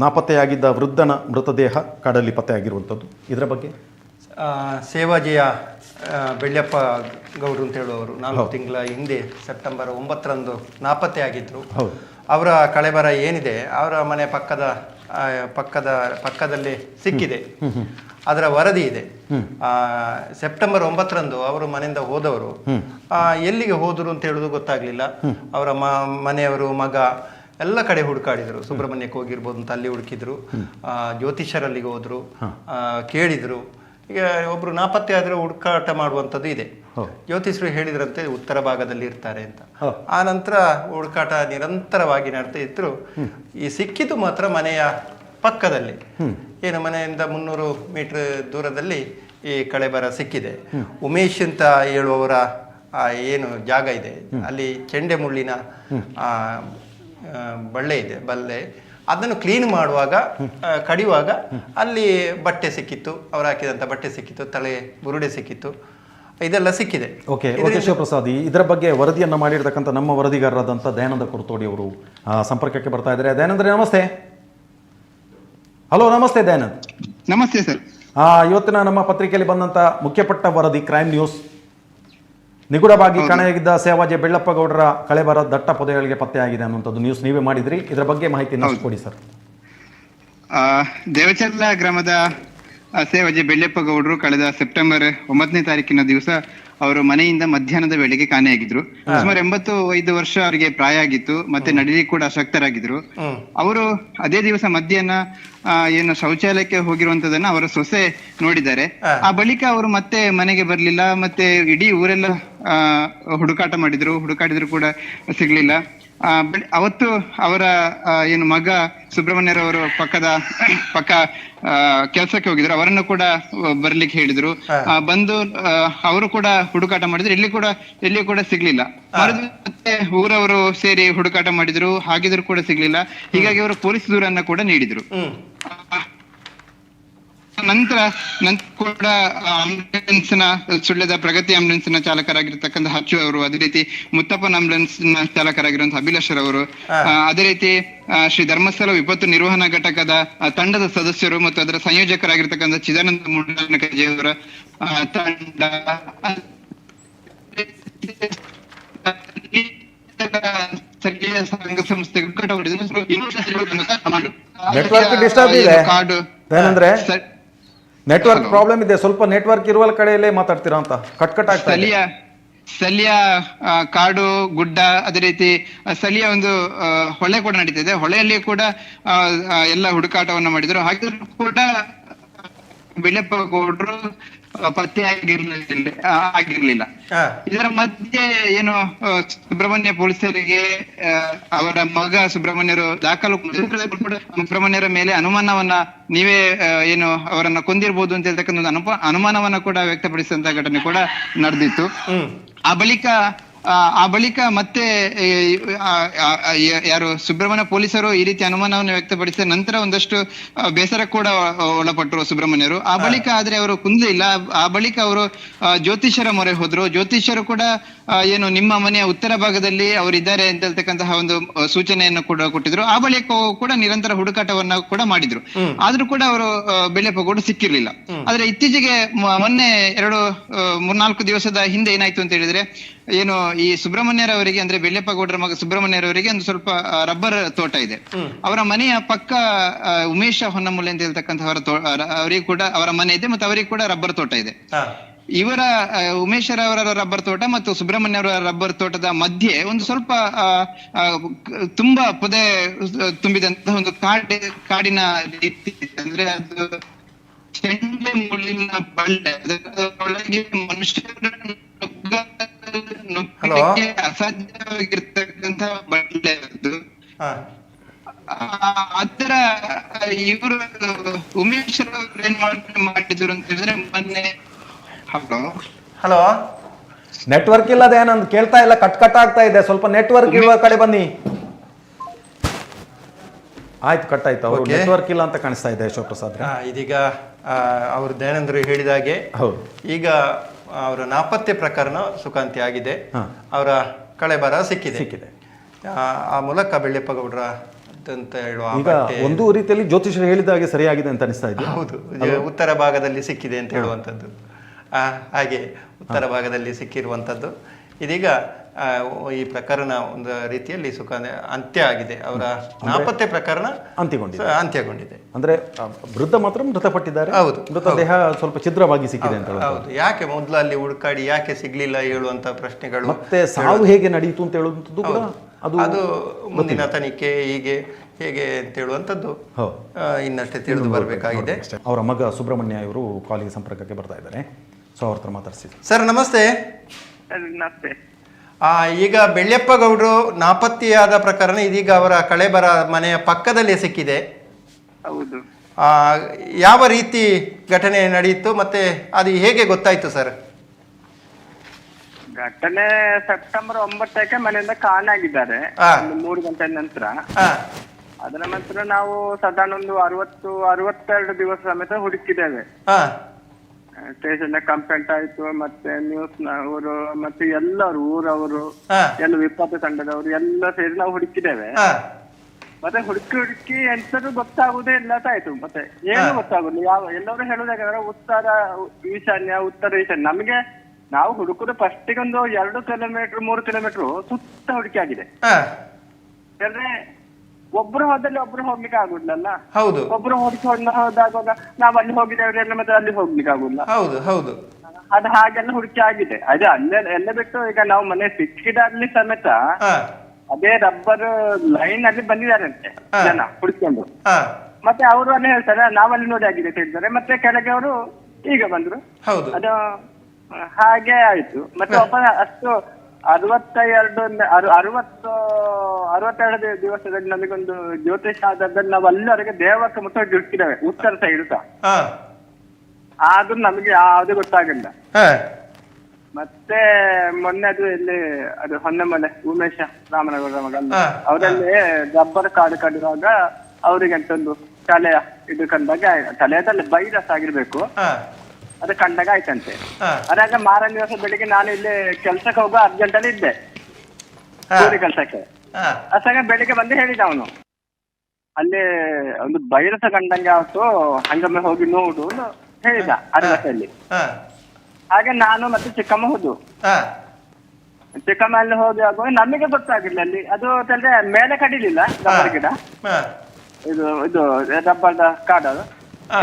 ನಾಪತ್ತೆಯಾಗಿದ್ದ ವೃದ್ಧನ ಮೃತದೇಹ ಕಾಡಲ್ಲಿ ಪತ್ತೆಯಾಗಿರುವಂಥದ್ದು, ಇದರ ಬಗ್ಗೆ ಸೇವಾಜಿಯ ಬೆಳ್ಯಪ್ಪ ಗೌಡ್ರು ಅಂತ ಹೇಳುವವರು 4 ತಿಂಗಳ ಹಿಂದೆ ಸೆಪ್ಟೆಂಬರ್ 9ರಂದು ನಾಪತ್ತೆಯಾಗಿದ್ದರು. ಅವರ ಕಳೆಬರ ಏನಿದೆ ಅವರ ಮನೆ ಪಕ್ಕದಲ್ಲಿ ಸಿಕ್ಕಿದೆ, ಅದರ ವರದಿ ಇದೆ. ಸೆಪ್ಟೆಂಬರ್ 9ರಂದು ಅವರು ಮನೆಯಿಂದ ಹೋದವರು ಎಲ್ಲಿಗೆ ಹೋದರು ಅಂತ ಹೇಳುದು ಗೊತ್ತಾಗ್ಲಿಲ್ಲ. ಅವರ ಮನೆಯವರು, ಮಗ ಎಲ್ಲ ಕಡೆ ಹುಡುಕಾಡಿದ್ರು. ಸುಬ್ರಹ್ಮಣ್ಯಕ್ಕೆ ಹೋಗಿರ್ಬೋದು ಅಂತ ಅಲ್ಲಿ ಹುಡುಕಿದ್ರು, ಜ್ಯೋತಿಷರಲ್ಲಿಗೆ ಹೋದ್ರು, ಕೇಳಿದ್ರು. ಈಗ ಒಬ್ರು ನಾಪತ್ತೆ ಆದ್ರೆ ಹುಡುಕಾಟ ಮಾಡುವಂಥದ್ದು ಇದೆ. ಜ್ಯೋತಿಷರು ಹೇಳಿದ್ರಂತೆ ಉತ್ತರ ಭಾಗದಲ್ಲಿ ಇರ್ತಾರೆ ಅಂತ. ಆ ನಂತರ ಹುಡುಕಾಟ ನಿರಂತರವಾಗಿ ನಡ್ತಾ ಇದ್ರು. ಈ ಸಿಕ್ಕಿದ್ದು ಮಾತ್ರ ಮನೆಯ ಪಕ್ಕದಲ್ಲಿ, ಏನು ಮನೆಯಿಂದ 300 ಮೀಟರ್ ದೂರದಲ್ಲಿ ಈ ಕಳೆಬರ ಸಿಕ್ಕಿದೆ. ಉಮೇಶ್ ಅಂತ ಹೇಳುವವರ ಏನು ಜಾಗ ಇದೆ ಅಲ್ಲಿ ಚೆಂಡೆ ಮುಳ್ಳಿನ ಬಲ್ಲೆ ಅದನ್ನು ಕ್ಲೀನ್ ಮಾಡುವಾಗ ಕಡಿಯುವಾಗ ಅಲ್ಲಿ ಬಟ್ಟೆ ಸಿಕ್ಕಿತ್ತು, ಅವರು ಹಾಕಿದಂಥ ಬಟ್ಟೆ ಸಿಕ್ಕಿತ್ತು, ತಲೆ ಬುರುಡೆ ಸಿಕ್ಕಿತ್ತು, ಇದೆಲ್ಲ ಸಿಕ್ಕಿದೆ. ಓಕೆ ಶಿವಪ್ರಸಾದ್, ಇದರ ಬಗ್ಗೆ ವರದಿಯನ್ನು ಮಾಡಿರ್ತಕ್ಕಂಥ ನಮ್ಮ ವರದಿಗಾರರಾದಂಥ ದಯಾನಂದ ಕುರ್ತೋಡಿ ಅವರು ಸಂಪರ್ಕಕ್ಕೆ ಬರ್ತಾ ಇದ್ದಾರೆ. ದಯಾನಂದ್ರೆ ನಮಸ್ತೆ. ಹಲೋ, ನಮಸ್ತೆ ದಯಾನಂದ್. ನಮಸ್ತೆ ಸರ್. ಇವತ್ತಿನ ನಮ್ಮ ಪತ್ರಿಕೆಯಲ್ಲಿ ಬಂದಂಥ ಮುಖ್ಯಪಟ್ಟ ವರದಿ ಕ್ರೈಮ್ ನ್ಯೂಸ್, ನಿಗೂಢವಾಗಿ ಕಾಣೆಯಾಗಿದ್ದ ಸೇವಾಜಿ ಬೆಳ್ಳಪ್ಪ ಗೌಡರ ಕಳೆಬರ ದಟ್ಟ ಪೊದೆಗಳಿಗೆ ಪತ್ತೆಯಾಗಿದೆ ಅನ್ನುವಂಥದ್ದು ನ್ಯೂಸ್ ನೀವೇ ಮಾಡಿದ್ರಿ. ಇದರ ಬಗ್ಗೆ ಮಾಹಿತಿಯನ್ನು ಕೊಡಿ ಸರ್. ದೇವಚರ್ಲ ಗ್ರಾಮದ ಸೇವಾಜಿ ಬೆಳ್ಳಪ್ಪ ಗೌಡರು ಕಳೆದ ಸೆಪ್ಟೆಂಬರ್ 9ನೇ ತಾರೀಕಿನ ದಿವಸ ಅವರು ಮನೆಯಿಂದ ಮಧ್ಯಾಹ್ನದ ವೇಳೆಗೆ ಕಾಣೆಯಾಗಿದ್ರು. ಸುಮಾರು 85 ವರ್ಷ ಅವರಿಗೆ ಪ್ರಾಯ ಆಗಿತ್ತು, ಮತ್ತೆ ನಡಿಲಿಕ್ಕೆ ಕೂಡ ಅಶಕ್ತರಾಗಿದ್ರು. ಅವರು ಅದೇ ದಿವಸ ಮಧ್ಯಾಹ್ನ ಏನು ಶೌಚಾಲಯಕ್ಕೆ ಹೋಗಿರುವಂತದನ್ನ ಅವರ ಸೊಸೆ ನೋಡಿದ್ದಾರೆ. ಆ ಬಳಿಕ ಅವರು ಮತ್ತೆ ಮನೆಗೆ ಬರ್ಲಿಲ್ಲ. ಮತ್ತೆ ಇಡೀ ಊರೆಲ್ಲ ಹುಡುಕಾಟ ಹುಡುಕಾಡಿದ್ರು ಕೂಡ ಸಿಗ್ಲಿಲ್ಲ. ಅವತ್ತು ಅವರ ಏನು ಮಗ ಸುಬ್ರಹ್ಮಣ್ಯರವರು ಪಕ್ಕ ಕೆಲಸಕ್ಕೆ ಹೋಗಿದ್ರು, ಅವರನ್ನು ಕೂಡ ಬರ್ಲಿಕ್ಕೆ ಹೇಳಿದ್ರು. ಬಂದು ಅವರು ಕೂಡ ಹುಡುಕಾಟ ಮಾಡಿದ್ರು, ಎಲ್ಲಿ ಕೂಡ ಸಿಗ್ಲಿಲ್ಲ. ಮತ್ತೆ ಊರವರು ಸೇರಿ ಹುಡುಕಾಟ ಮಾಡಿದ್ರು, ಹಾಗಿದ್ರು ಕೂಡ ಸಿಗ್ಲಿಲ್ಲ. ಹೀಗಾಗಿ ಅವರು ಪೊಲೀಸ್ ದೂರನ್ನ ಕೂಡ ನೀಡಿದ್ರು. ನಂತರ ಕೂಡ ಆಂಬುಲೆನ್ಸ್ ನ ಸುಳ್ಯದ ಪ್ರಗತಿ ಆಂಬುಲೆನ್ಸ್ ನ ಚಾಲಕರಾಗಿರ್ತಕ್ಕಂಥ ಹಚ್ಚು ಅವರು, ಅದೇ ರೀತಿ ಮುತ್ತಪ್ಪನ್ ಆಂಬುಲೆನ್ಸ್ ನ ಚಾಲಕರಾಗಿರುವಂತಹ ಅಭಿಲಾಷರ್ ಅವರು, ಅದೇ ರೀತಿ ಶ್ರೀ ಧರ್ಮಸ್ಥಳ ವಿಪತ್ತು ನಿರ್ವಹಣಾ ಘಟಕದ ತಂಡದ ಸದಸ್ಯರು ಮತ್ತು ಅದರ ಸಂಯೋಜಕರಾಗಿರ್ತಕ್ಕಂಥ ಚಿದಾನಂದ ಮುಂಡನಕಜಿಯವರ ತಂಡ, ಸಂಘ ಸಂಸ್ಥೆ ನೆಟ್ವರ್ಕ್ ಪ್ರಾಬ್ಲಮ್ ಇದೆ, ಸ್ವಲ್ಪ ನೆಟ್ವರ್ಕ್ ಇರುವ ಕಡೆಯಲ್ಲೇ ಮಾತಾಡ್ತೀರಾ ಅಂತ ಕಟ್ ಆಗ್ತಾ ಇದೆ. ಸ್ಥಳೀಯ ಕಾಡು ಗುಡ್ಡ, ಅದೇ ರೀತಿ ಸ್ಥಳೀಯ ಒಂದು ಹೊಳೆ ಕೂಡ ನಡೀತಿದೆ. ಹೊಳೆಯಲ್ಲಿ ಕೂಡ ಎಲ್ಲ ಹುಡುಕಾಟವನ್ನ ಮಾಡಿದ್ರು. ಹಾಗೆ ಕೂಡ ಬೆಳ್ಳಪ್ಪ ಗೌಡ್ರು ಪತ್ತೆ ಆಗಿರ್ಲಿಲ್ಲ. ಇದರ ಮಧ್ಯೆ ಏನು ಸುಬ್ರಹ್ಮಣ್ಯ ಪೊಲೀಸರಿಗೆ ಅವರ ಮಗ ಸುಬ್ರಹ್ಮಣ್ಯರು ಸುಬ್ರಹ್ಮಣ್ಯರ ಮೇಲೆ ಅನುಮಾನವನ್ನ, ನೀವೇ ಏನು ಅವರನ್ನ ಕೊಂದಿರ್ಬೋದು ಅಂತ ಹೇಳ್ತಕ್ಕಂಥ ಒಂದು ಅನುಮಾನವನ್ನ ಕೂಡ ವ್ಯಕ್ತಪಡಿಸಿದಂತ ಘಟನೆ ಕೂಡ ನಡೆದಿತ್ತು. ಆ ಬಳಿಕ ಮತ್ತೆ ಯಾರು ಸುಬ್ರಹ್ಮಣ್ಯ ಪೊಲೀಸರು ಈ ರೀತಿ ಅನುಮಾನವನ್ನು ವ್ಯಕ್ತಪಡಿಸಿದ ನಂತರ ಒಂದಷ್ಟು ಬೇಸರ ಕೂಡ ಒಳಪಟ್ಟರು ಸುಬ್ರಹ್ಮಣ್ಯರು. ಆ ಬಳಿಕ ಆದ್ರೆ ಅವರು ಕುಂದಲಿಲ್ಲ. ಆ ಬಳಿಕ ಅವರು ಜ್ಯೋತಿಷರ ಮೊರೆ ಹೋದ್ರು. ಜ್ಯೋತಿಷರು ಕೂಡ ಏನು ನಿಮ್ಮ ಮನೆಯ ಉತ್ತರ ಭಾಗದಲ್ಲಿ ಅವರಿದ್ದಾರೆ ಅಂತ ಹೇಳ್ತಕ್ಕಂತಹ ಒಂದು ಸೂಚನೆಯನ್ನು ಕೂಡ ಕೊಟ್ಟಿದ್ರು. ಆ ಬಳಿಕ ಕೂಡ ನಿರಂತರ ಹುಡುಕಾಟವನ್ನ ಕೂಡ ಮಾಡಿದ್ರು. ಆದ್ರೂ ಕೂಡ ಅವರು ಬೆಳ್ಳಪ್ಪ ಗೌಡ ಸಿಕ್ಕಿರ್ಲಿಲ್ಲ. ಆದ್ರೆ ಇತ್ತೀಚೆಗೆ ಮೊನ್ನೆ 3-4 ದಿವಸದ ಹಿಂದೆ ಏನಾಯ್ತು ಅಂತ ಹೇಳಿದ್ರೆ, ಏನು ಈ ಸುಬ್ರಹ್ಮಣ್ಯರವರಿಗೆ ಅಂದ್ರೆ ಬೆಳ್ಳಪ್ಪ ಗೌಡರ ಮಗ ಸುಬ್ರಹ್ಮಣ್ಯರವರಿಗೆ ಒಂದು ಸ್ವಲ್ಪ ರಬ್ಬರ್ ತೋಟ ಇದೆ. ಅವರ ಮನೆಯ ಪಕ್ಕ ಉಮೇಶ ಹೊನ್ನಮೂಲೆ ಅಂತ ಹೇಳ್ತಕ್ಕಂಥವರ ಅವರಿಗೆ ಕೂಡ ಅವರ ಮನೆ ಇದೆ, ಮತ್ತು ಅವರಿಗೆ ಕೂಡ ರಬ್ಬರ್ ತೋಟ ಇದೆ. ಇವರ ಉಮೇಶರವರ ರಬ್ಬರ್ ತೋಟ ಮತ್ತು ಸುಬ್ರಹ್ಮಣ್ಯವರ ರಬ್ಬರ್ ತೋಟದ ಮಧ್ಯೆ ಒಂದು ಸ್ವಲ್ಪ ತುಂಬಾ ಪೊದೆ ತುಂಬಿದಂತಹ ಒಂದು ಕಾಡಿನ ರೀತಿ, ಅಂದ್ರೆ ಅದು ಚೆಂಡೆ ಮುಳ್ಳಿನ ಬಳ್ಳೆ, ಅದರೊಳಗೆ ಮನುಷ್ಯರನ್ನು ಅಸಾಧ್ಯವಾಗಿರ್ತಕ್ಕಂಥ ಬಳ್ಳೆ ಅದು. ಅದರ ಇವರು ಉಮೇಶ್ ಏನ್ ಮಾಡಿದ್ರು ಅಂತ ಹೇಳಿದ್ರೆ ಮೊನ್ನೆ ಹಲೋ ನೆಟ್ವರ್ಕ್ ಇಲ್ಲ, ಅದೇನಂದ್ ಕೇಳ್ತಾ ಇಲ್ಲ, ಕಟ್ ಆಗ್ತಾ ಇದೆ. ಸ್ವಲ್ಪ ನೆಟ್ವರ್ಕ್ ಇರುವ ಕಡೆ ಬನ್ನಿ. ಆಯ್ತು, ಕಟ್ ಆಯ್ತು. ಅವರು ನೆಟ್ವರ್ಕ್ ಇಲ್ಲ ಅಂತ ಕಾಣಿಸ್ತಾ ಇದೆ ಶಿವಪ್ರಸಾದ್. ಇದೀಗ ಅವರು ದಯಾನಂದರು ಹೇಳಿದ ಹಾಗೆ ಈಗ ಅವರ ನಾಪತ್ತೆ ಪ್ರಕರಣ ಸುಖಾಂತಿ ಆಗಿದೆ. ಅವರ ಕಳೆಬರ ಸಿಕ್ಕಿದೆ. ಆ ಮೂಲಕ ಬೆಳ್ಳಪ್ಪ ಗೌಡರ ಅಂತ ಹೇಳುವ ಈಗ ಒಂದು ರೀತಿಯಲ್ಲಿ ಜ್ಯೋತಿಷರು ಹೇಳಿದ ಹಾಗೆ ಸರಿಯಾಗಿದೆ ಅಂತ ಅನಿಸ್ತಾ ಇದೆ. ಹೌದು, ಉತ್ತರ ಭಾಗದಲ್ಲಿ ಸಿಕ್ಕಿದೆ ಅಂತ ಹೇಳುವಂಥದ್ದು. ಹಾಗೆ ಉತ್ತರ ಭಾಗದಲ್ಲಿ ಸಿಕ್ಕಿರುವಂಥದ್ದು. ಇದೀಗ ಈ ಪ್ರಕರಣ ಒಂದು ರೀತಿಯಲ್ಲಿ ಅಂತ್ಯ ಆಗಿದೆ. ಅವರ ನಾಪತ್ತೆ ಪ್ರಕರಣ ಅಂತ್ಯಗೊಂಡಿದೆ. ಅಂದ್ರೆ ವೃದ್ಧ ಮಾತ್ರ ಮೃತಪಟ್ಟಿದ್ದಾರೆ. ಹೌದು, ಮೃತದೇಹ ಸ್ವಲ್ಪ ಛಿದ್ರವಾಗಿ ಸಿಕ್ಕಿದೆ ಅಂತ. ಹೌದು, ಯಾಕೆ ಮೊದಲು ಅಲ್ಲಿ ಹುಡುಕಾಡಿ ಯಾಕೆ ಸಿಗ್ಲಿಲ್ಲ ಹೇಳುವಂತ ಪ್ರಶ್ನೆಗಳು, ಮತ್ತೆ ಸಾವು ಹೇಗೆ ನಡೆಯಿತು ಅಂತ ಹೇಳುವಂಥದ್ದು ಕೂಡ ಅದು ಮುಂದಿನ ತನಿಖೆ ಹೇಗೆ ಅಂತ ಹೇಳುವಂಥದ್ದು ಇನ್ನಷ್ಟೇ ತಿಳಿದು ಬರಬೇಕಾಗಿದೆ. ಅವರ ಮಗ ಸುಬ್ರಹ್ಮಣ್ಯ ಇವರು ಕಾಲಿಗೆ ಸಂಪರ್ಕಕ್ಕೆ ಬರ್ತಾ ಇದ್ದಾರೆ. ಸೊ ಅವ್ರ ಹತ್ರ ಮಾತಾಡ್ಸಿದ್ರು. ಸರ್ ನಮಸ್ತೆ. ನಮಸ್ತೆ. ಈಗ ಬೆಳ್ಯಪ್ಪ ಗೌಡರು ನಾಪತ್ತೆಯಾದ ಪ್ರಕರಣ ಇದೀಗ ಅವರ ಕಳೆಬರ ಮನೆಯ ಪಕ್ಕದಲ್ಲೇ ಸಿಕ್ಕಿದೆ. ಹೌದು. ಯಾವ ರೀತಿ ಘಟನೆ ನಡೆಯಿತು ಮತ್ತೆ ಅದು ಹೇಗೆ ಗೊತ್ತಾಯ್ತು ಸರ್? ಘಟನೆ ಸೆಪ್ಟೆಂಬರ್ 9ಕ್ಕೆ ಮನೆಯಿಂದ ಕಾಣಾಗಿದ್ದಾರೆ. 3 ಗಂಟೆ ನಂತರ. ಅದರ ನಂತರ ನಾವು ಸಾಧಾರಣ ಒಂದು 62 ದಿವಸ ಸಮೇತ ಹುಡುಕಿದ್ದೇವೆ. ಸ್ಟೇಷನ್ ಕಂಪ್ಲೇಂಟ್ ಆಯ್ತು, ಮತ್ತೆ ನ್ಯೂಸ್ ನವರು ಮತ್ತೆ ಎಲ್ಲರೂ ಊರವರು ಎಲ್ಲ ವಿಪತ್ತು ತಂಡದವರು ಎಲ್ಲ ಸೇರಿ ನಾವು ಹುಡುಕಿದ್ದೇವೆ. ಮತ್ತೆ ಹುಡುಕಿ ಎಂತದ್ದು ಗೊತ್ತಾಗುದೇ ಇಲ್ಲ ಆಯ್ತು. ಮತ್ತೆ ಏನು ಗೊತ್ತಾಗುದಿಲ್ಲ. ಎಲ್ಲರೂ ಹೇಳುದಾದ್ರೆ ಉತ್ತರ ಈಶಾನ್ಯ. ನಮಗೆ ನಾವು ಹುಡುಕುದು ಫಸ್ಟಿಗೆ ಒಂದು 2 ಕಿಲೋಮೀಟರ್ 3 ಕಿಲೋಮೀಟರ್ ಸುತ್ತ ಹುಡುಕಿ ಆಗಿದೆ. ಯಾಕಂದ್ರೆ ಒಬ್ರು ಹೋದಲ್ಲಿ ಒಬ್ರು ಹೋಗ್ಲಿಕ್ಕೆ ಆಗುದಿಲ್ಲ. ಹೌದು, ಒಬ್ರು ಹೋದಾಗ ನಾವ್ ಅಲ್ಲಿ ಹೋಗಿದ್ದೇವ್ರೆಲ್ಲ ಮತ್ತೆ ಅಲ್ಲಿ ಹೋಗ್ಲಿಕ್ಕೆ ಆಗುದಿಲ್ಲ. ಹೌದು ಹೌದು, ಅದು ಹಾಗೆಲ್ಲ ಹುಡುಕಿ ಆಗಿದೆ. ಅದೇ ಎಲ್ಲ ಬಿಟ್ಟು ಈಗ ನಾವು ಮನೆ ಸಿಕ್ಕಿದಲ್ಲಿ ಸಮೇತ ಅದೇ ರಬ್ಬರ್ ಲೈನ್ ಅಲ್ಲಿ ಬಂದಿದ್ದಾರಂತೆ ಜನ ಹುಡುಕೊಂಡು. ಮತ್ತೆ ಅವರು ಅಲ್ಲಿ ಹೇಳ್ತಾರೆ ನಾವಲ್ಲಿ ನೋಡಿ ಆಗಿದೆ ಅಂತ ಹೇಳ್ತಾರೆ. ಮತ್ತೆ ಕೆಳಗೆ ಅವರು ಈಗ ಬಂದ್ರು. ಅದು ಹಾಗೆ ಆಯ್ತು. ಮತ್ತೆ ಒಬ್ಬ ಅಷ್ಟು 62 ದಿವಸದಲ್ಲಿ ನಮಗೊಂದು ಜ್ಯೋತಿಷ ಆದದ್ದಲ್ಲಿ ನಾವು ಅಲ್ಲಿವರೆಗೆ ದೇವಕ್ಕೆ ಮುತ್ತೊಡ್ಡಿ ಹುಡುಕಿದ್ದೇವೆ ಉತ್ತರ ಸೈಡ್ ಸಹ. ಆದ್ರೂ ನಮಗೆ ಯಾವ್ದು ಗೊತ್ತಾಗಿಲ್ಲ. ಮತ್ತೆ ಮೊನ್ನೆ ಅದು ಇಲ್ಲಿ ಅದು ಹೊನ್ನೆಮಲೆ ಉಮೇಶ ರಾಮನಗರ ಮಗ ಅವರಲ್ಲಿ ರಬ್ಬರ್ ಕಾಡು ಕಡಿರುವಾಗ ಅವರಿಗೆ ಅಂತೊಂದು ತಲೆಯ ಇದು ಕಂಡಾಗ ತಲೆಯದಲ್ಲಿ ವೈರಸ್ ಆಗಿರ್ಬೇಕು. ಅದು ಕಂಡಾಗ ಆಯ್ತಂತೆ. ಅದಾಗ ಮಾರನೇ ದಿವಸ ಬೆಳಿಗ್ಗೆ ನಾನು ಇಲ್ಲಿ ಕೆಲ್ಸಕ್ಕೆ ಹೋಗೋ ಅರ್ಜೆಂಟ್ ಅಲ್ಲಿ ಇದ್ದೆ, ಕೂಲಿ ಕೆಲ್ಸಕ್ಕೆ. ಅಷ್ಟಾಗ ಬೆಳಿಗ್ಗೆ ಬಂದು ಹೇಳಿದ ಅವನು ಅಲ್ಲಿ ಒಂದು ವೈರಸ್ ಕಂಡಂಗೆ ಆಯ್ತು, ಹಂಗಮ್ಮೆ ಹೋಗಿ ನೋಡು ಹೇಳಿದ ಅರ್ವತ್ತಲ್ಲಿ. ಹಾಗೆ ನಾನು ಮತ್ತೆ ಚಿಕ್ಕಮ್ಮ ಹೋದು. ಚಿಕ್ಕಮ್ಮ ಅಲ್ಲಿ ಹೋಗಿ ಆಗುವಾಗ ನಮಗೆ ಗೊತ್ತಾಗಿಲ್ಲ ಅಲ್ಲಿ ಅದು ಮೇಲೆ ಕಡಿಲಿಲ್ಲ ರಬ್ಬರ್ ಗಿಡ, ಇದು ರಬ್ಬರ್ದ ಕಾಡದು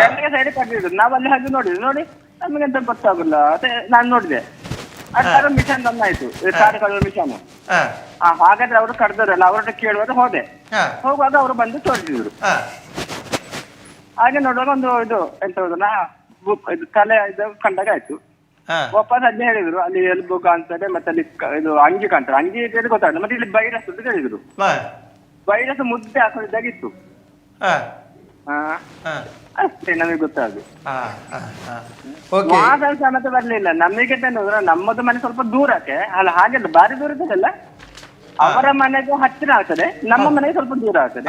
ಕೆಳಗೆ ಸೈಡ್ ಕಡಿದ್ರು. ನಾವಲ್ಲಿ ಹಾಗೆ ನೋಡಿ ನಮಗೆಂತ ಗೊತ್ತಾಗಲ್ಲ. ಮತ್ತೆ ನಾನು ನೋಡಿದೆ ಅದು ಮಿಷನ್ ಬಂದಾಯ್ತು, ಕಾಡು ಕಡುವ ಮಿಷನ್. ಹಾಗಾದ್ರೆ ಅವರು ಕಡ್ದವ್ರಲ್ಲ, ಅವ್ರನ್ನ ಕೇಳುವಾಗ ಹೋಗುವಾಗ ಅವರು ಬಂದು ತೋರಿಸಿದ್ರು. ಹಾಗೆ ನೋಡುವಾಗ ಒಂದು ಇದು ಎಂತ ಹೋದಲ್ಲ ಇದು ತಲೆ ಇದು ಕಂಡಾಗ ಆಯ್ತು. ವಾಪಸ್ ಅಲ್ಲೇ ಹೇಳಿದ್ರು ಅಲ್ಲಿ ಎಲ್ಬು ಕಾಣ್ತದೆ, ಮತ್ತೆ ಅಲ್ಲಿ ಇದು ಅಂಗಿ ಕಾಣ್ತಾರೆ, ಅಂಗಿ ಗೊತ್ತಾಗಲ್ಲ. ಮತ್ತೆ ಇಲ್ಲಿ ವೈರಸ್ ಅಂತ ಹೇಳಿದ್ರು. ವೈರಸ್ ಮುದ್ದೆ ಹಾಕೊಂಡಿದ್ದಾಗಿತ್ತು. ಅಷ್ಟೇ ನಮಗೆ ಗೊತ್ತಾದ್ರು. ಸಮೇತ ಬರ್ಲಿಲ್ಲ ನಮಗೆ. ನಮ್ಮದು ಮನೆ ಸ್ವಲ್ಪ ದೂರಕ್ಕೆ ಅಲ್ಲ, ಹಾಗೆಲ್ಲ ಬಾರಿ ದೂರ ಇದ್ದಲ್ಲ. ಅವರ ಮನೆಗೂ ಹತ್ತಿರ ಆಗ್ತದೆ, ನಮ್ಮ ಮನೆಗೆ ಸ್ವಲ್ಪ ದೂರ ಆಗ್ತದೆ.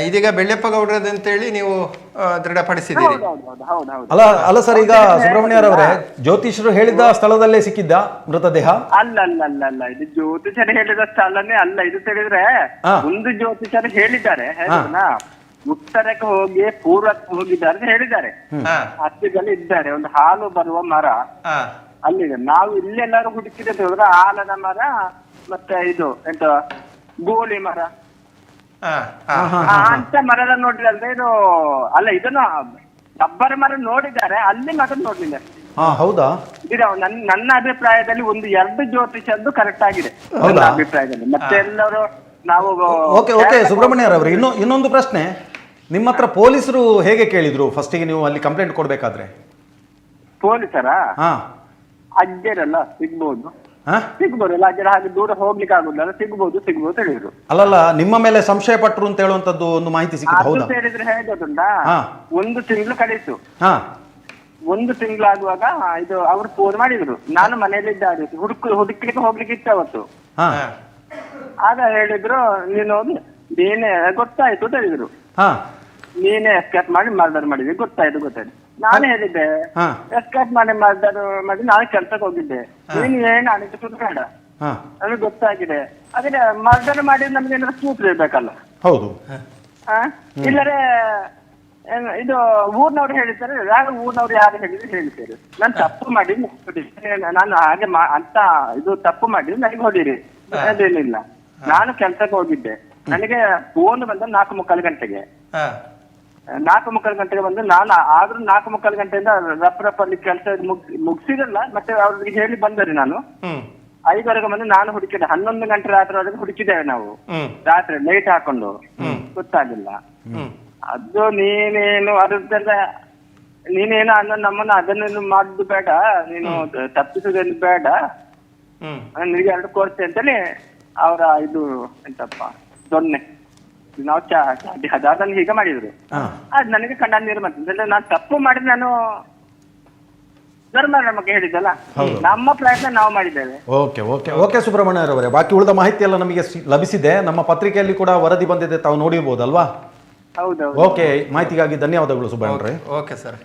ಇದೀಗ ಬೆಳ್ಯಪ್ಪ ಗೌಡ್ರದಂತೇಳಿ ನೀವು ದೃಢಪಡಿಸಿದ್ದೀರಿ. ಅಲ್ಲ ಸರ್, ಈಗ ಸುಬ್ರಹ್ಮಣ್ಯರವರೇ ಜ್ಯೋತಿಷರು ಹೇಳಿದ ಸ್ಥಳದಲ್ಲೇ ಸಿಕ್ಕಿದ್ದ ಮೃತದೇಹ? ಅಲ್ಲ ಇದು ಜ್ಯೋತಿಷರು ಹೇಳಿದ ಸ್ಥಳನೇ ಅಲ್ಲ. ಇದು ತಿಳಿದ್ರೆ ಒಂದು ಜ್ಯೋತಿಷರು ಹೇಳಿದ್ದಾರೆ ಉತ್ತರಕ್ಕೆ ಹೋಗಿ ಪೂರ್ವಕ್ಕೆ ಹೋಗಿದ್ದಾರೆ ಅಂತ ಹೇಳಿದ್ದಾರೆ. ಹತ್ತಿರದಲ್ಲಿ ಇದ್ದಾರೆ ಒಂದು ಹಾಲು ಬರುವ ಮರ ಅಲ್ಲಿದೆ. ನಾವು ಇಲ್ಲೆಲ್ಲಾರು ಹುಡುಕಿದ್ರೆ ಹೋದ್ರೆ ಆಲದ ಮರ ಮತ್ತೆ ಇದು ಎಂತ ಗೋಳಿ ಮರ ಅಂತ ಮರದ ನೋಡಿದ್ರೆ ಅಂದ್ರೆ ಇದು ಅಲ್ಲ, ಇದನ್ನು ರಬ್ಬರ್ ಮರ ನೋಡಿದ್ದಾರೆ, ಅಲ್ಲಿ ಮಾತ್ರ ನೋಡ್ಲಿಲ್ಲ. ಹೌದಾ? ನನ್ನ ಅಭಿಪ್ರಾಯದಲ್ಲಿ 1-2 ಜ್ಯೋತಿಷದ್ದು ಕರೆಕ್ಟ್ ಆಗಿದೆ ನನ್ನ ಅಭಿಪ್ರಾಯದಲ್ಲಿ. ಮತ್ತೆ ಎಲ್ಲರೂ ನಾವು ಓಕೆ ಸುಬ್ರಹ್ಮಣ್ಯರವ್ರೆ, ಇನ್ನೊಂದು ಪ್ರಶ್ನೆ. ನಿಮ್ಮ ಹತ್ರ ಪೊಲೀಸರು ಹೇಗೆ ಕೇಳಿದ್ರು ಫಸ್ಟಿಗೆ ನೀವು ಅಲ್ಲಿ ಕಂಪ್ಲೇಂಟ್ ಕೊಡ್ಬೇಕಾದ್ರೆ? ಪೊಲೀಸರ ಅಜ್ಜರಲ್ಲ ಸಿಗ್ಬೋದು ಅಜ್ಜರ ಹಾಗೆ ದೂರ ಹೋಗ್ಲಿಕ್ಕೆ ಆಗುದಿಲ್ಲ, ಸಿಗ್ಬೋದು ಹೇಳಿದ್ರು. ಅಲ್ಲಲ್ಲ, ನಿಮ್ಮ ಮೇಲೆ ಸಂಶಯ ಪಟ್ರು ಅಂತ ಹೇಳುವಂತದ್ದು ಒಂದು ಮಾಹಿತಿ ಸಿಕ್ಕಿದೆ. ಹೇಳಿದ್ರೆ ಹೇಗೆ ಗೊತ್ತುಂಟಾ, 1 ತಿಂಗಳು ಕಳೀತು. 1 ತಿಂಗಳಾಗುವಾಗ ಇದು ಅವ್ರು ಫೋನ್ ಮಾಡಿದ್ರು. ನಾನು ಮನೆಯಲ್ಲಿದ್ದೆ, ಹುಡುಕ್ಲಿಕ್ಕೆ ಹೋಗ್ಲಿಕ್ಕೆ ಇತ್ತು ಅವತ್ತು. ಆಗ ಹೇಳಿದ್ರು ನೀನೇ ಗೊತ್ತಾಯ್ತು ಅಂತ ಹೇಳಿದ್ರು. ನೀನೇ ಎಸ್ಕೇಪ್ ಮಾಡಿ ಮರ್ಡರ್ ಮಾಡಿದ್ವಿ, ಗೊತ್ತಾಯ್ತು. ನಾನು ಹೇಳಿದ್ದೆ ಎಸ್ಕೇಪ್ ಮಾಡಿ ಮರ್ಡರ್ ಮಾಡಿ ನಾನು ಕೆಲ್ಸಕ್ಕೆ ಹೋಗಿದ್ದೆ, ನೀನು ಏನು ಅನಿಸಿತು ಬೇಡ, ನನಗೆ ಗೊತ್ತಾಗಿದೆ. ಅದೇ ಮರ್ಡರ್ ಮಾಡಿ ನಮ್ಗೆ ಏನಾದ್ರು ಸೂತ್ರ ಇರ್ಬೇಕಲ್ಲ. ಹೌದು. ಇಲ್ಲರೆ ಇದು ಊರ್ನವ್ರು ಹೇಳಿದ್ದಾರೆ, ಯಾರು ಊರ್ನವ್ರು ಯಾರು ಹೇಳಿದ್ರೆ ಹೇಳ್ತಾರೆ. ನಾನು ತಪ್ಪು ಮಾಡಿ ನಾನು ಹಾಗೆ ಅಂತ ಇದು ತಪ್ಪು ಮಾಡಿ ನನಗೆ ಹೊಡೀರಿ, ಅದೇನಿಲ್ಲ. ನಾನು ಕೆಲ್ಸಕ್ಕೆ ಹೋಗಿದ್ದೆ, ನನಗೆ ಫೋನ್ ಬಂದ 4:45 ಗಂಟೆಗೆ. 4:45 ಗಂಟೆಗೆ ಬಂದು ನಾನು ಆದ್ರೂ 4:45 ಗಂಟೆಯಿಂದ ರಪ್ಪ ಅಲ್ಲಿ ಕೆಲಸ ಮುಗಿಸಿರಲ್ಲ. ಮತ್ತೆ ಅವ್ರಿಗೆ ಹೇಳಿ ಬಂದರೆ ನಾನು 5:15 ಬಂದು ನಾನು ಹುಡುಕಿದೆ. 11 ಗಂಟೆ ರಾತ್ರಿ ಹುಡುಕಿದ್ದೇವೆ ನಾವು, ರಾತ್ರಿ ಲೈಟ್ ಹಾಕೊಂಡು, ಗೊತ್ತಾಗಿಲ್ಲ. ಅದು ನೀನೇನು ಅದ್ರದ್ದೆಲ್ಲ ನೀನೇನು ನಮ್ಮನ್ನ ಅದನ್ನೇನು ಮಾಡುದು ಬೇಡ, ನೀನು ತಪ್ಪಿಸುದೇನು ಬೇಡ, ನಿನಗೆ 2 ಕೋರ್ಸ್ ಅಂತೇಳಿ ಅವರ ಇದು ಎಂತಪ್ಪ ದೊನ್ನೆ ನಾವು ಅದನ್ನು ಹೀಗೆ ಮಾಡಿದ್ರು. ಅದ್ ನನಗೆ ಕಣ್ಣ ನೀರು ಬಂತಂದ್ರೆ ನಾನು ತಪ್ಪು ಮಾಡಿ ನಾನು ಧರ್ಮ ನಮಗೆ ಹೇಳಿದ್ದಲ್ಲ, ನಮ್ಮ ಪ್ರಯತ್ನ ನಾವು ಮಾಡಿದ್ದೇವೆ. ಓಕೆ ಓಕೆ ಓಕೆ ಸುಬ್ರಹ್ಮಣ್ಯರವರೇ, ಬಾಕಿ ಉಳಿದ ಮಾಹಿತಿ ಎಲ್ಲ ನಮಗೆ ಲಭಿಸಿದೆ. ನಮ್ಮ ಪತ್ರಿಕೆಯಲ್ಲಿ ಕೂಡ ವರದಿ ಬಂದಿದೆ, ತಾವು ನೋಡಿರ್ಬೋದಲ್ವಾ? ಹೌದೌದು. ಓಕೆ, ಮಾಹಿತಿಗಾಗಿ ಧನ್ಯವಾದಗಳು ಸುಬ್ರಹ್ಮಣ್ಯರೇ. Okay sir.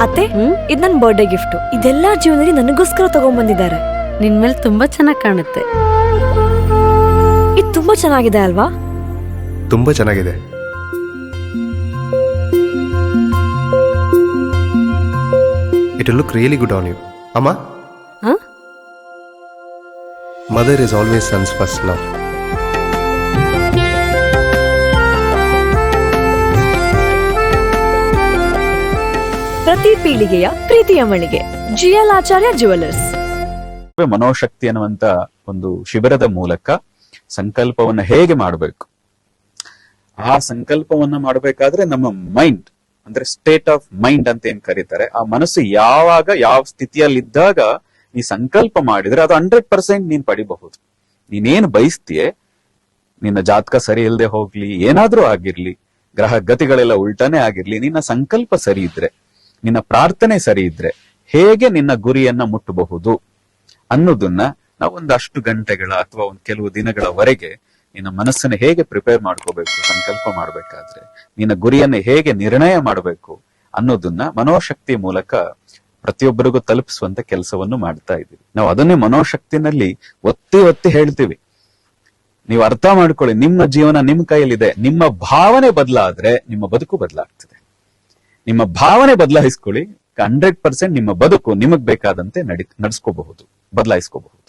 ಅತ್ತೆ, ಇದು ನನ್ನ ಬರ್ಡೇ ಗಿಫ್ಟ್. ಇದೆಲ್ಲ ಜೀವನದಲ್ಲಿ ನನಗೋಸ್ಕರ ತಗೊಂಡ್ಬಂದಿದ್ದಾರೆ. ನಿನ್ ಮೇಲೆ ತುಂಬಾ ಚೆನ್ನಾಗಿ ಕಾಣುತ್ತೆ. ಇದು ತುಂಬಾ ಚೆನ್ನಾಗಿದೆ ಅಲ್ವಾ? ತುಂಬಾ ಚೆನ್ನಾಗಿದೆ. It will look really good on you. Amma? Huh? Mother is always son's first love. ಪ್ರತಿ ಪೀಳಿಗೆಯ ಪ್ರೀತಿಯ ಮಳಿಗೆ ಜಿಎಲ್ ಆಚಾರ್ಯ ಜ್ಯುವೆಲರ್ಸ್. ಮನೋಶಕ್ತಿ ಅನ್ನುವಂತ ಒಂದು ಶಿಬಿರದ ಮೂಲಕ ಸಂಕಲ್ಪವನ್ನ ಹೇಗೆ ಮಾಡಬೇಕು, ಆ ಸಂಕಲ್ಪವನ್ನ ಮಾಡಬೇಕಾದ್ರೆ ನಮ್ಮ ಮೈಂಡ್ ಅಂದ್ರೆ ಸ್ಟೇಟ್ ಆಫ್ ಮೈಂಡ್ ಅಂತ ಏನ್ ಕರೀತಾರೆ, ಆ ಮನಸ್ಸು ಯಾವಾಗ ಯಾವ ಸ್ಥಿತಿಯಲ್ಲಿದ್ದಾಗ ನೀ ಸಂಕಲ್ಪ ಮಾಡಿದ್ರೆ ಅದು 100% ನೀನ್ ಪಡಿಬಹುದು. ನೀನೇನು ಬಯಸ್ತೀಯೇ, ನಿನ್ನ ಜಾತಕ ಸರಿ ಇಲ್ಲದೆ ಹೋಗ್ಲಿ, ಏನಾದ್ರೂ ಆಗಿರ್ಲಿ, ಗ್ರಹ ಗತಿಗಳೆಲ್ಲ ಉಲ್ಟಾನೇ ಆಗಿರ್ಲಿ, ನಿನ್ನ ಸಂಕಲ್ಪ ಸರಿ ಇದ್ರೆ, ನಿನ್ನ ಪ್ರಾರ್ಥನೆ ಸರಿ ಇದ್ರೆ ಹೇಗೆ ನಿನ್ನ ಗುರಿಯನ್ನ ಮುಟ್ಟಬಹುದು ಅನ್ನೋದನ್ನ ನಾವು ಒಂದಷ್ಟು ಗಂಟೆಗಳ ಅಥವಾ ಒಂದು ಕೆಲವು ದಿನಗಳವರೆಗೆ ನಿನ್ನ ಮನಸ್ಸನ್ನ ಹೇಗೆ ಪ್ರಿಪೇರ್ ಮಾಡ್ಕೋಬೇಕು, ಸಂಕಲ್ಪ ಮಾಡ್ಬೇಕಾದ್ರೆ ನಿನ್ನ ಗುರಿಯನ್ನ ಹೇಗೆ ನಿರ್ಣಯ ಮಾಡಬೇಕು ಅನ್ನೋದನ್ನ ಮನೋಶಕ್ತಿ ಮೂಲಕ ಪ್ರತಿಯೊಬ್ಬರಿಗೂ ತಲುಪಿಸುವಂತ ಕೆಲಸವನ್ನು ಮಾಡ್ತಾ ಇದ್ದೀವಿ ನಾವು. ಅದನ್ನೇ ಮನೋಶಕ್ತಿನಲ್ಲಿ ಒತ್ತಿ ಒತ್ತಿ ಹೇಳ್ತೀವಿ. ನೀವು ಅರ್ಥ ಮಾಡ್ಕೊಳ್ಳಿ, ನಿಮ್ಮ ಜೀವನ ನಿಮ್ಮ ಕೈಯಲ್ಲಿದೆ. ನಿಮ್ಮ ಭಾವನೆ ಬದಲಾದ್ರೆ ನಿಮ್ಮ ಬದುಕು ಬದಲಾಗ್ತದೆ. ನಿಮ್ಮ ಭಾವನೆ ಬದಲಾಯಿಸ್ಕೊಳ್ಳಿ, 100% ನಿಮ್ಮ ಬದುಕು ನಿಮಗ್ ಬೇಕಾದಂತೆ ನಡ್ಸ್ಕೋಬಹುದು, ಬದಲಾಯಿಸ್ಕೋಬಹುದು.